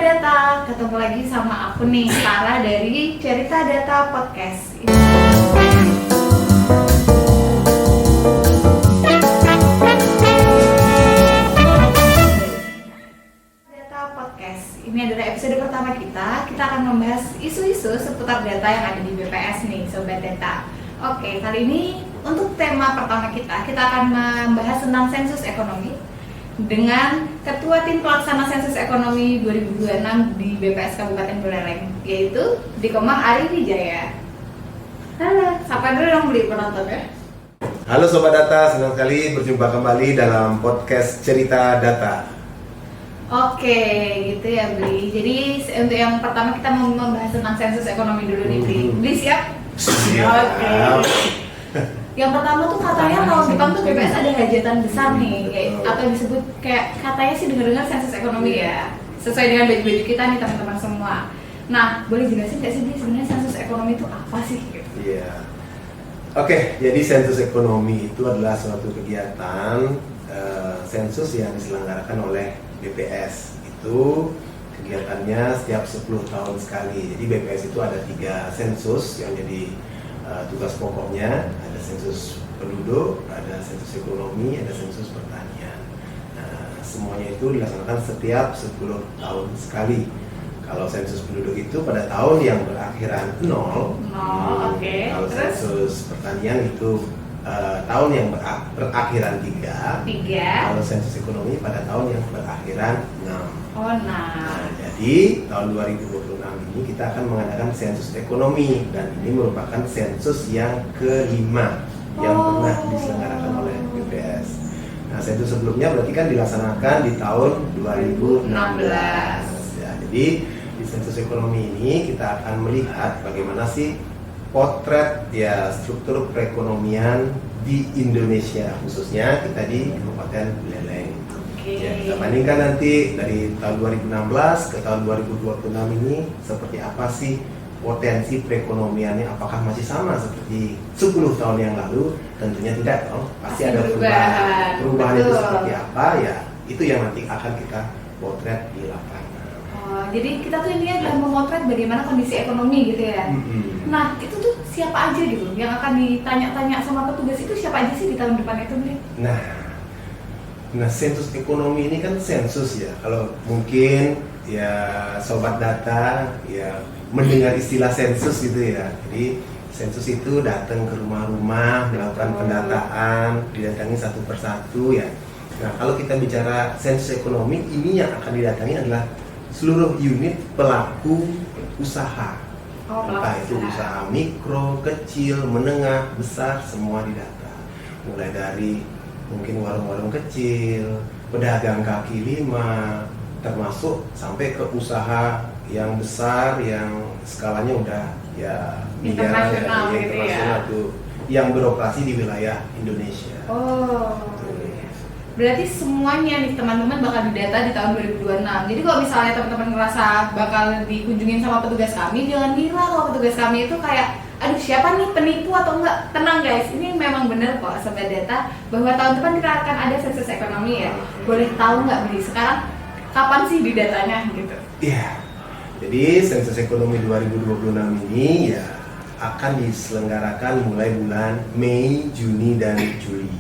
Data, ketemu lagi sama aku nih, Sarah dari Cerita Data Podcast. Data Podcast, ini adalah episode pertama kita akan membahas isu-isu seputar data yang ada di BPS nih, Sobat Data. Oke, kali ini untuk tema pertama kita akan membahas tentang sensus ekonomi dengan Ketua Tim Pelaksana Sensus Ekonomi 2026 di BPS Kabupaten Buleleng, yaitu Dikomang Ari Wijaya. Halo, sapa dulu dong beli penonton ya. Halo Sobat Data, senang sekali berjumpa kembali dalam podcast Cerita Data. Oke, gitu ya Bli. Jadi untuk yang pertama kita mau membahas tentang sensus ekonomi dulu nih Bli. Bli siap? Siap. Oke. Yang pertama tuh katanya tahun depan tuh BPS ada hajatan besar nih, atau disebut kayak katanya sih dengar-dengar sensus ekonomi ya, sesuai dengan baju-baju kita nih teman-teman semua. Nah, boleh jelasin nggak sih sebenarnya sensus ekonomi itu apa sih? Iya. Oke, jadi sensus ekonomi itu adalah suatu kegiatan sensus yang diselenggarakan oleh BPS. Itu kegiatannya setiap 10 tahun sekali. Jadi BPS itu ada 3 sensus yang jadi tugas pokoknya, ada sensus penduduk, ada sensus ekonomi, ada sensus pertanian. Nah, semuanya itu dilaksanakan setiap 10 tahun sekali. Kalau sensus penduduk itu pada tahun yang berakhiran 0. Oke. Kalau Terus? sensus pertanian itu tahun yang berakhiran 3. Kalau sensus ekonomi pada tahun yang berakhiran 6. Nah. Jadi tahun 2026 ini kita akan mengadakan sensus ekonomi, dan ini merupakan sensus yang kelima yang pernah diselenggarakan oleh BPS. Nah, sensus sebelumnya berarti kan dilaksanakan di tahun 2016. Ya, jadi di sensus ekonomi ini kita akan melihat bagaimana sih potret ya struktur perekonomian di Indonesia, khususnya kita di Kabupaten Buleleng. Ya, kita bandingkan nanti dari tahun 2016 ke tahun 2026 ini seperti apa sih potensi perekonomiannya, apakah masih sama seperti 10 tahun yang lalu? Tentunya tidak dong, pasti ada perubahan. Perubahan itu seperti apa ya, itu yang nanti akan kita potret di lapangan. Jadi kita tuh ini adalah memotret bagaimana kondisi ekonomi gitu ya. Nah, itu tuh siapa aja gitu yang akan ditanya-tanya sama petugas itu, siapa aja sih di tahun depan itu nih? Nah, sensus ekonomi ini kan sensus ya. Kalau mungkin ya Sobat Data ya mendengar istilah sensus gitu ya. Jadi sensus itu datang ke rumah-rumah, melakukan pendataan, didatangi satu persatu ya. Nah, kalau kita bicara sensus ekonomi, ini yang akan didatangi adalah seluruh unit pelaku usaha. Entah itu usaha mikro, kecil, menengah, besar, semua didata. Mulai dari mungkin warung-warung kecil, pedagang kaki lima, termasuk sampai ke usaha yang besar, yang skalanya udah ya internasional gitu ya, tuh, yang beroperasi di wilayah Indonesia. Berarti semuanya nih teman-teman bakal didata di tahun 2026. Jadi kalau misalnya teman-teman ngerasa bakal dikunjungin sama petugas kami, jangan ngira kalau petugas kami itu kayak aduh siapa nih penipu atau enggak. Tenang guys, ini memang benar kok Sobat Data bahwa tahun depan kita akan ada sensus ekonomi ya. Boleh tahu nggak Beli sekarang kapan sih didatanya gitu? Iya. Jadi sensus ekonomi 2026 ini ya akan diselenggarakan mulai bulan Mei, Juni, dan Juli.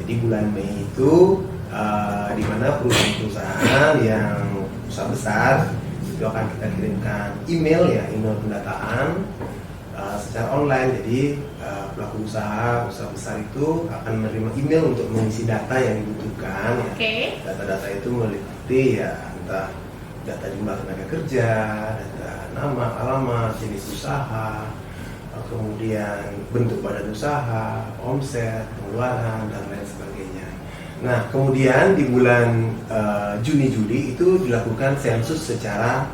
Jadi bulan Mei itu di mana perusahaan-perusahaan yang usaha besar itu akan kita kirimkan email pendataan secara online. Jadi pelaku usaha besar itu akan menerima email untuk mengisi data yang dibutuhkan. Data-data itu meliputi ya entah data jumlah tenaga kerja, data nama, alamat, jenis usaha, kemudian bentuk badan usaha, omset, pengeluaran, dan lain sebagainya. Nah, kemudian di bulan Juni-Juli itu dilakukan sensus secara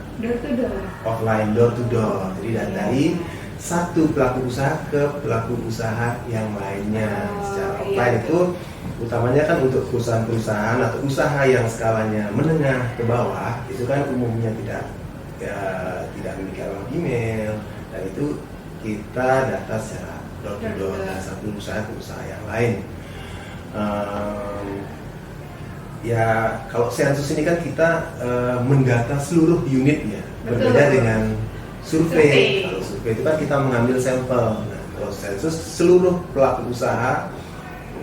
offline, door to door. Jadi dari satu pelaku usaha ke pelaku usaha yang lainnya. Secara offline itu utamanya kan untuk perusahaan-perusahaan atau usaha yang skalanya menengah ke bawah, itu kan umumnya tidak memiliki alamat email, dan itu kita data secara door to door dari satu usaha ke usaha yang lain. ya kalau sensus ini kan kita mendata seluruh unit ya, Betul. berbeda dengan survei. Survei. Kalau survei itu kan kita mengambil sampel. Nah, kalau sensus seluruh pelaku usaha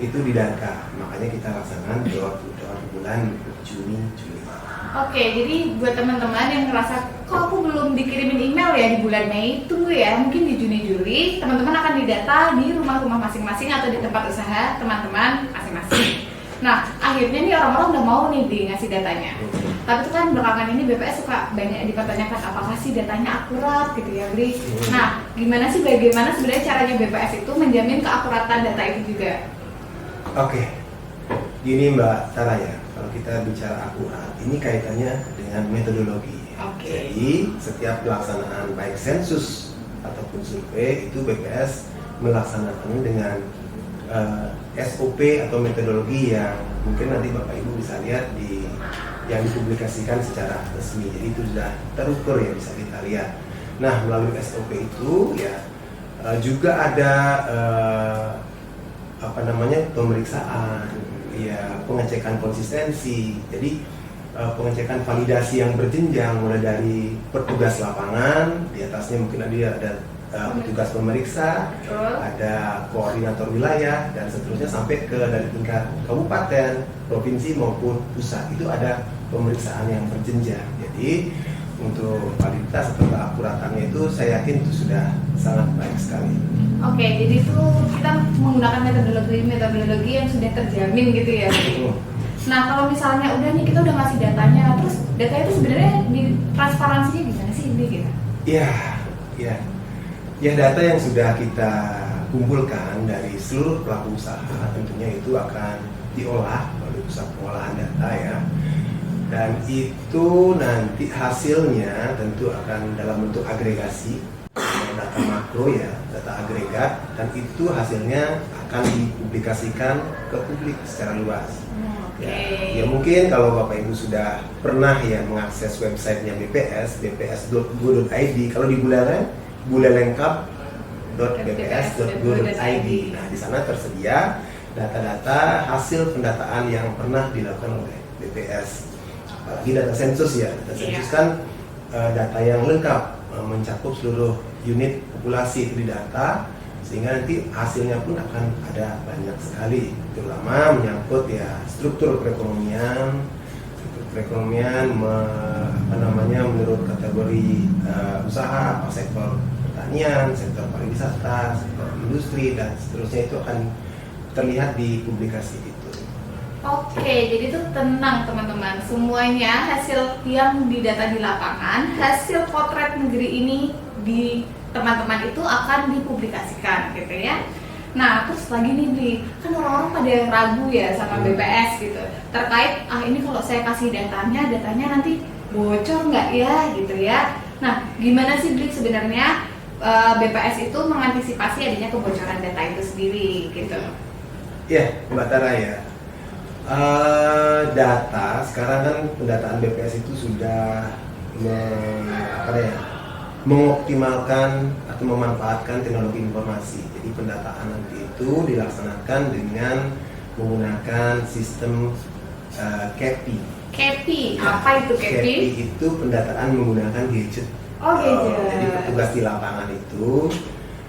itu didata, makanya kita laksanakan door to door bulan Juni, Juli. Oke, jadi buat teman-teman yang ngerasa kok aku belum dikirimin email ya di bulan Mei, tunggu ya, mungkin di Juni Juli teman-teman akan didata di rumah-rumah masing-masing atau di tempat usaha teman-teman masing-masing. Nah, akhirnya nih orang-orang udah mau nih di ngasih datanya. Tapi itu kan belakangan ini BPS suka banyak dipertanyakan apakah sih datanya akurat gitu ya, Bri. Nah, bagaimana sebenarnya caranya BPS itu menjamin keakuratan data itu juga? Oke, gini Mbak Tara ya, kalau kita bicara akurat, ini kaitannya dengan metodologi. Oke. Jadi setiap pelaksanaan baik sensus ataupun survei itu BPS melaksanakan dengan SOP atau metodologi yang mungkin nanti Bapak Ibu bisa lihat yang dipublikasikan secara resmi. Jadi itu sudah terukur ya, bisa kita lihat. Nah, melalui SOP itu ya juga ada pemeriksaan, ya pengecekan konsistensi. Jadi pengecekan validasi yang berjenjang mulai dari petugas lapangan, di atasnya mungkin ada petugas pemeriksa, ada koordinator wilayah dan seterusnya sampai ke dari tingkat kabupaten, provinsi maupun pusat. Itu ada pemeriksaan yang berjenjang. Jadi untuk validitas atau keakuratannya itu saya yakin itu sudah sangat baik sekali. Oke, jadi itu kita menggunakan metodologi yang sudah terjamin gitu ya. Nah, kalau misalnya udah nih kita udah ngasih datanya, terus data itu sebenarnya di transparansinya gimana sih ini gitu? Ya data yang sudah kita kumpulkan dari seluruh pelaku usaha tentunya itu akan diolah oleh pusat pengolahan data ya. Dan itu nanti hasilnya tentu akan dalam bentuk agregasi, data makro ya, data agregat, dan itu hasilnya akan dipublikasikan ke publik secara luas. Ya mungkin kalau Bapak Ibu sudah pernah ya mengakses websitenya BPS, bps.go.id. Kalau di bulalengkap.bps.go.id. Nah, di sana tersedia data-data hasil pendataan yang pernah dilakukan oleh BPS. Apalagi data sensus ya, data sensus kan data yang lengkap, mencakup seluruh unit populasi itu didata, sehingga nanti hasilnya pun akan ada banyak sekali, terutama menyangkut ya struktur perekonomian menurut kategori usaha, apa sektor pertanian, sektor pariwisata, sektor industri dan seterusnya, itu akan terlihat di publikasi itu. Oke, jadi itu tenang teman-teman, semuanya hasil yang didata di lapangan, hasil potret negeri ini di teman-teman itu akan dipublikasikan gitu ya. Nah, terus lagi nih Bli, kan orang-orang pada ragu ya sama BPS gitu terkait ini kalau saya kasih datanya nanti bocor nggak ya gitu ya. Nah, gimana sih Bli sebenarnya BPS itu mengantisipasi adanya kebocoran data itu sendiri gitu? Ya, Mbak Tara ya. Data sekarang kan pendataan BPS itu sudah mengoptimalkan atau memanfaatkan teknologi informasi. Jadi pendataan nanti itu dilaksanakan dengan menggunakan sistem CAPI. CAPI, apa itu CAPI? CAPI itu pendataan menggunakan gadget. Oh, gadget. Jadi petugas di lapangan itu.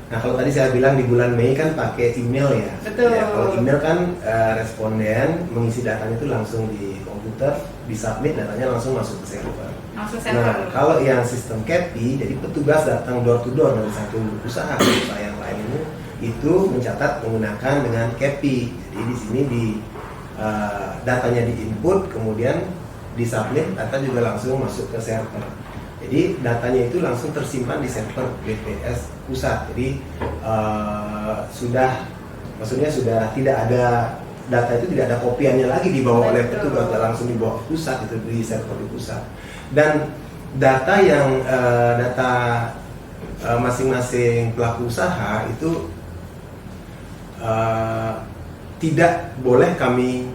Nah, kalau tadi saya bilang di bulan Mei kan pakai email ya. Betul. Ya, kalau email kan responden mengisi datanya itu langsung di komputer, disubmit, datanya langsung masuk ke server. Nah, kalau yang sistem CAPI, jadi petugas datang door to door dari satu usaha ke usaha yang lain itu mencatat menggunakan dengan CAPI. Jadi di sini datanya diinput, kemudian disubmit, data juga langsung masuk ke server. Jadi datanya itu langsung tersimpan di server BPS pusat. Jadi sudah tidak ada data itu, tidak ada kopiannya lagi dibawa oleh petugas, langsung dibawa ke pusat, itu di server di pusat. Dan data yang masing-masing pelaku usaha itu tidak boleh kami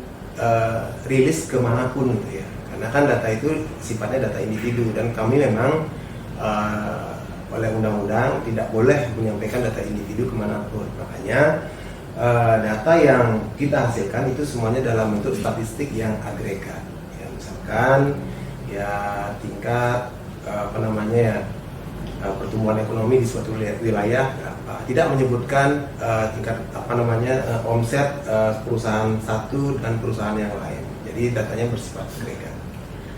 rilis kemanapun gitu ya. Karena kan data itu sifatnya data individu dan kami memang oleh undang-undang tidak boleh menyampaikan data individu kemanapun. Makanya data yang kita hasilkan itu semuanya dalam bentuk statistik yang agregat. Ya, misalkan ya tingkat pertumbuhan ekonomi di suatu wilayah berapa. Tidak menyebutkan tingkat omset perusahaan satu dan perusahaan yang lain. Jadi datanya bersifat agregat.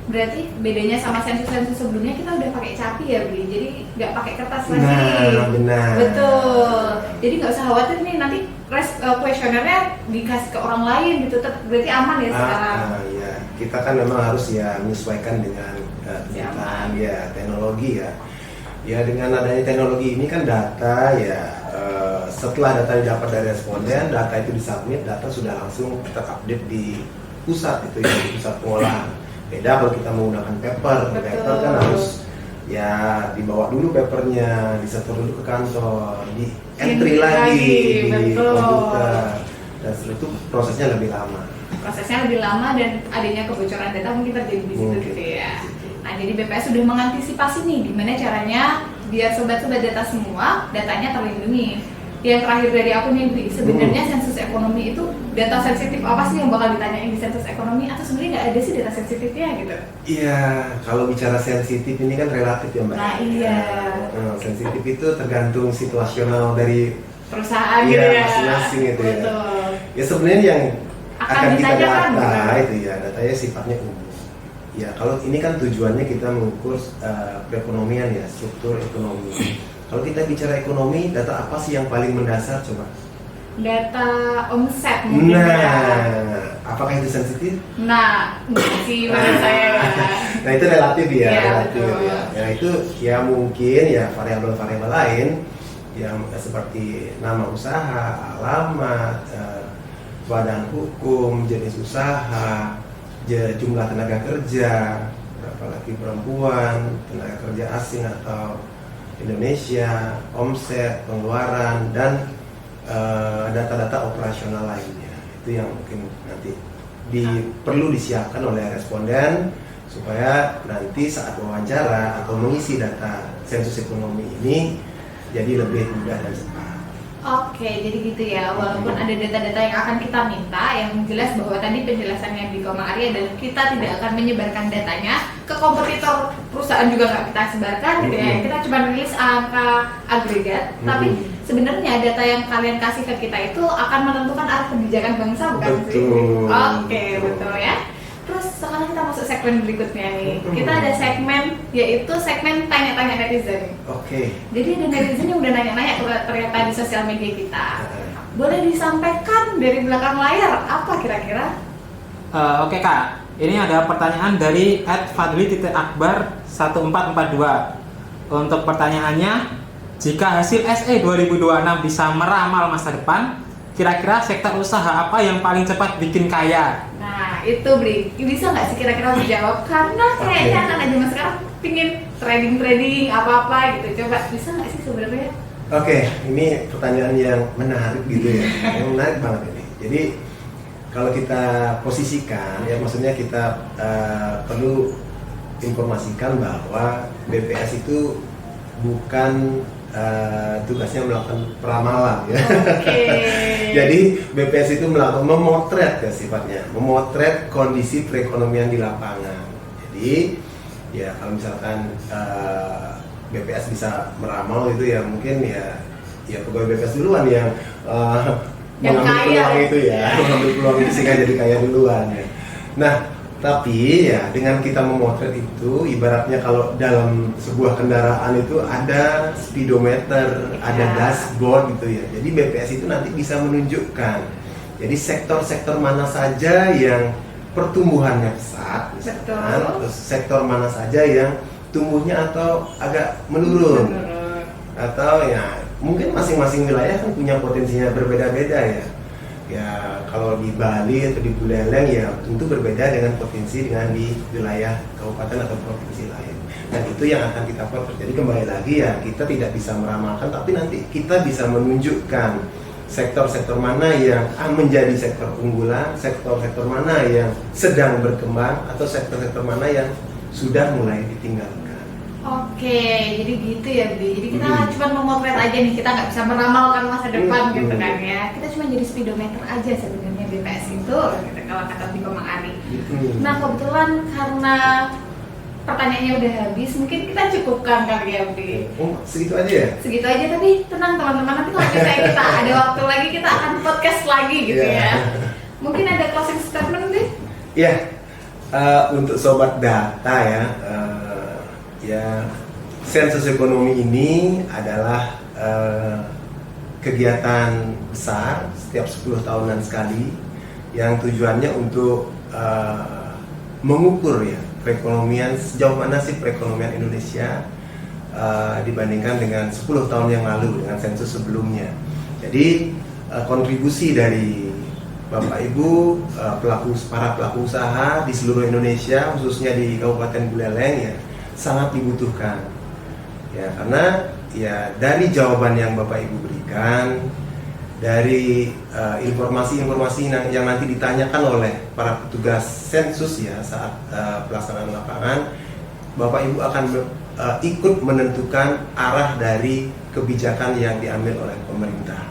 Berarti bedanya sama sensus-sensus sebelumnya kita udah pakai capi ya, Bli. Jadi nggak pakai kertas lagi. Nah, benar. Betul. Jadi nggak usah khawatir nih nanti kuesionernya dikasih ke orang lain gitu. Berarti aman ya sekarang. Ya. Kita kan memang harus ya menyesuaikan dengan kebutuhan ya teknologi ya. Ya dengan adanya teknologi ini kan data ya setelah data didapat dari responden, data itu disubmit, data sudah langsung terupdate di pusat itu ya, di pusat pengolahan. Beda kalau kita menggunakan paper kan harus ya dibawa dulu papernya, disetor dulu ke kantor, di entry lagi di komputer, dan setelah itu prosesnya lebih lama. Prosesnya lebih lama dan adanya kebocoran data mungkin terjadi di situ gitu ya. Nah jadi BPS sudah mengantisipasi nih gimana caranya biar sobat-sobat data semua datanya terlindungi. Yang terakhir dari aku nih Bli, sebenarnya sensus ekonomi itu data sensitif apa sih yang bakal ditanyain di sensus ekonomi, atau sebenarnya nggak ada sih data sensitifnya gitu? Iya, kalau bicara sensitif ini kan relatif ya Mbak. Nah iya. Sensitif itu tergantung situasional dari perusahaan gitu ya. Masing-masing itu ya. Betul. Ya sebenarnya yang akan kita data itu ya datanya sifatnya umum. Ya kalau ini kan tujuannya kita mengukur perekonomian ya, struktur ekonomi. Kalau kita bicara ekonomi, data apa sih yang paling mendasar coba? Data omset mungkin ya. Apakah itu sensitif? Nah, sih menurut saya. Nah itu relatif ya, relatif betul. ya. Ya itu ya mungkin ya variabel-variabel lain yang seperti nama usaha, alamat, badan hukum, jenis usaha, jumlah tenaga kerja, berapa laki perempuan, tenaga kerja asing atau Indonesia, omset, pengeluaran, dan data-data operasional lainnya. Itu yang mungkin nanti perlu disiapkan oleh responden supaya nanti saat wawancara atau mengisi data sensus ekonomi ini jadi lebih mudah dan cepat. Oke, jadi gitu ya. Walaupun ada data-data yang akan kita minta, yang jelas bahwa tadi penjelasan yang di Komang Arya adalah kita tidak akan menyebarkan datanya ke kompetitor, perusahaan juga nggak kita sebarkan gitu ya. Kita cuma rilis angka agregat, tapi sebenarnya data yang kalian kasih ke kita itu akan menentukan arah kebijakan bangsa, bukan sih? Oke, betul ya. Terus sekarang kita masuk segmen berikutnya nih. Kita ada segmen, yaitu segmen tanya-tanya netizen. Oke. Jadi ada netizen yang udah nanya-nanya ternyata di sosial media kita. Boleh disampaikan dari belakang layar apa kira-kira? Oke Kak, ini ada pertanyaan dari @fadli_akbar1442. Untuk pertanyaannya, jika hasil SE 2026 bisa meramal masa depan, kira-kira sektor usaha apa yang paling cepat bikin kaya? Nah itu Bri, bisa nggak sih kira-kira dijawab? Karena kayaknya anak zaman sekarang pingin trading apa-apa gitu. Coba bisa nggak sih sebenarnya? Oke, ini pertanyaan yang menarik gitu ya. Yang menarik banget ini. Jadi kalau kita posisikan ya, maksudnya kita perlu informasikan bahwa BPS itu bukan tugasnya melakukan peramalan ya. Jadi BPS itu melakukan memotret ya sifatnya, memotret kondisi perekonomian di lapangan. Jadi ya kalau misalkan BPS bisa meramal itu ya mungkin ya pegawai BPS duluan yang mengambil peluang itu ya, mengambil peluang itu sehingga jadi kaya duluan ya. Nah tapi ya dengan kita memotret itu ibaratnya kalau dalam sebuah kendaraan itu ada speedometer, ada dashboard gitu ya. Jadi BPS itu nanti bisa menunjukkan jadi sektor-sektor mana saja yang pertumbuhannya pesat misalkan, terus sektor mana saja yang tumbuhnya atau agak menurun. Atau ya mungkin masing-masing wilayah kan punya potensinya berbeda-beda ya. Ya kalau di Bali atau di Buleleng ya tentu berbeda dengan potensi dengan di wilayah kabupaten atau provinsi lain. Dan itu yang akan kita potret. Jadi kembali lagi ya kita tidak bisa meramalkan, tapi nanti kita bisa menunjukkan sektor-sektor mana yang menjadi sektor unggulan, sektor-sektor mana yang sedang berkembang, atau sektor-sektor mana yang sudah mulai ditinggalkan. Oke, jadi gitu ya Bi. Jadi kita Mm-mm. cuma memotret aja nih, kita nggak bisa meramalkan masa depan Mm-mm. gitu kan ya. Kita cuma jadi speedometer aja sebenarnya BPS itu, gitu, kalau kata Bimo Mang Ari. Nah kebetulan karena pertanyaannya udah habis, mungkin kita cukupkan kali ya Bi. Oh, segitu aja ya? Segitu aja, tapi tenang teman-teman, nanti kalau misalnya kita ada waktu lagi kita akan podcast lagi gitu Iya. ya. Mungkin ada closing statement Bi? Iya, untuk sobat data ya, ya sensus ekonomi ini adalah kegiatan besar setiap 10 tahunan sekali yang tujuannya untuk mengukur ya perekonomian, sejauh mana sih perekonomian Indonesia dibandingkan dengan 10 tahun yang lalu dengan sensus sebelumnya. Jadi kontribusi dari Bapak Ibu para pelaku usaha di seluruh Indonesia, khususnya di Kabupaten Buleleng ya sangat dibutuhkan. Ya, karena ya dari jawaban yang Bapak Ibu berikan, dari informasi-informasi yang nanti ditanyakan oleh para petugas sensus ya saat pelaksanaan lapangan, Bapak Ibu akan ikut menentukan arah dari kebijakan yang diambil oleh pemerintah.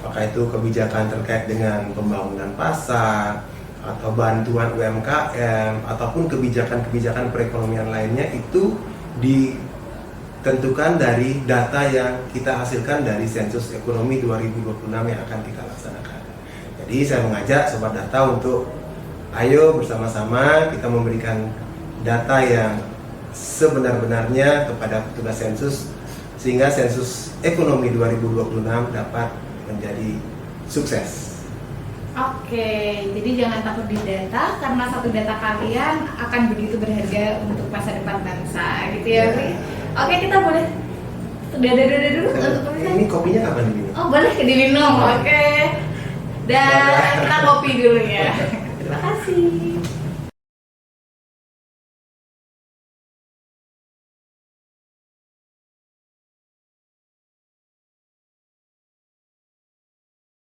Apakah itu kebijakan terkait dengan pembangunan pasar atau bantuan UMKM ataupun kebijakan-kebijakan perekonomian lainnya, itu ditentukan dari data yang kita hasilkan dari sensus ekonomi 2026 yang akan kita laksanakan. Jadi saya mengajak sobat data untuk ayo bersama-sama kita memberikan data yang sebenar-benarnya kepada petugas sensus sehingga sensus ekonomi 2026 dapat menjadi sukses. Oke, jadi jangan takut di data karena satu data kalian akan begitu berharga untuk masa depan bangsa, gitu ya, Bi? Oke, kita boleh dulu untuk pemirsa. Ini kopinya kapan diminum? Oh, boleh diminum. Oke. Dan kita kopi dulu ya. Terima kasih.